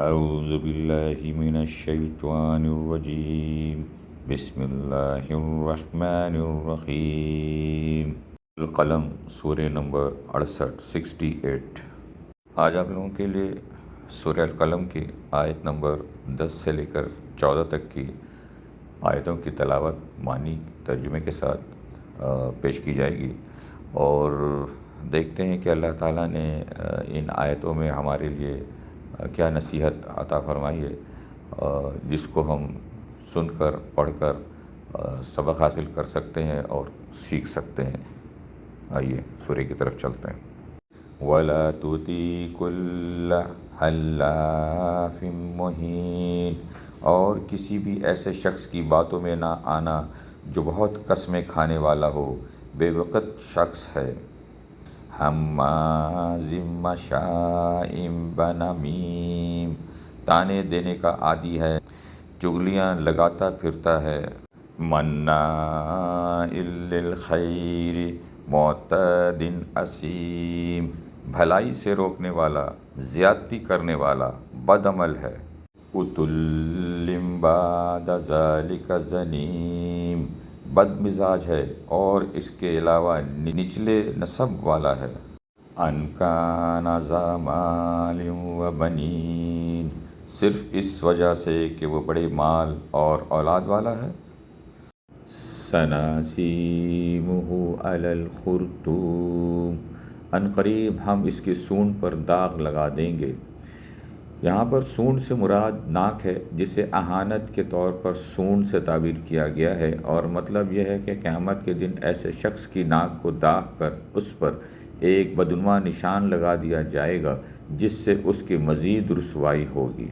اعوذ باللہ من الشیطان الرجیم بسم اللہ الرحمن الرحیم۔ القلم سورہ نمبر 68۔ آج آپ لوگوں کے لیے سورہ القلم کی آیت نمبر 10 سے لے کر 14 تک کی آیتوں کی تلاوت معنی ترجمے کے ساتھ پیش کی جائے گی، اور دیکھتے ہیں کہ اللہ تعالیٰ نے ان آیتوں میں ہمارے لیے کیا نصیحت عطا فرمائی ہے، جس کو ہم سن کر پڑھ کر سبق حاصل کر سکتے ہیں اور سیکھ سکتے ہیں۔ آئیے سورہ کی طرف چلتے ہیں۔ وَلَا تُطِیعْ كُلَّ حَلَّافٍ مُّہِینٍ، اور کسی بھی ایسے شخص کی باتوں میں نہ آنا جو بہت قسمیں کھانے والا ہو، بے وقت شخص ہے۔ ہمازٍ مشاء بنمیم، تانے دینے کا عادی ہے، چغلیاں لگاتا پھرتا ہے۔ مناع للخیر معتد اثیم، بھلائی سے روکنے والا، زیادتی کرنے والا، بد عمل ہے۔ عتل بعد ذلک زنیم، بد مزاج ہے اور اس کے علاوہ نچلے نسب والا ہے۔ ان کان ذا مال و بنین، صرف اس وجہ سے کہ وہ بڑے مال اور اولاد والا ہے۔ سناسیمہ علی الخرطوم، ان قریب ہم اس کی سونڈ پر داغ لگا دیں گے۔ یہاں پر سونڈ سے مراد ناک ہے، جسے اہانت کے طور پر سونڈ سے تعبیر کیا گیا ہے، اور مطلب یہ ہے کہ قیامت کے دن ایسے شخص کی ناک کو داغ کر اس پر ایک بدعنواں نشان لگا دیا جائے گا، جس سے اس کی مزید رسوائی ہوگی۔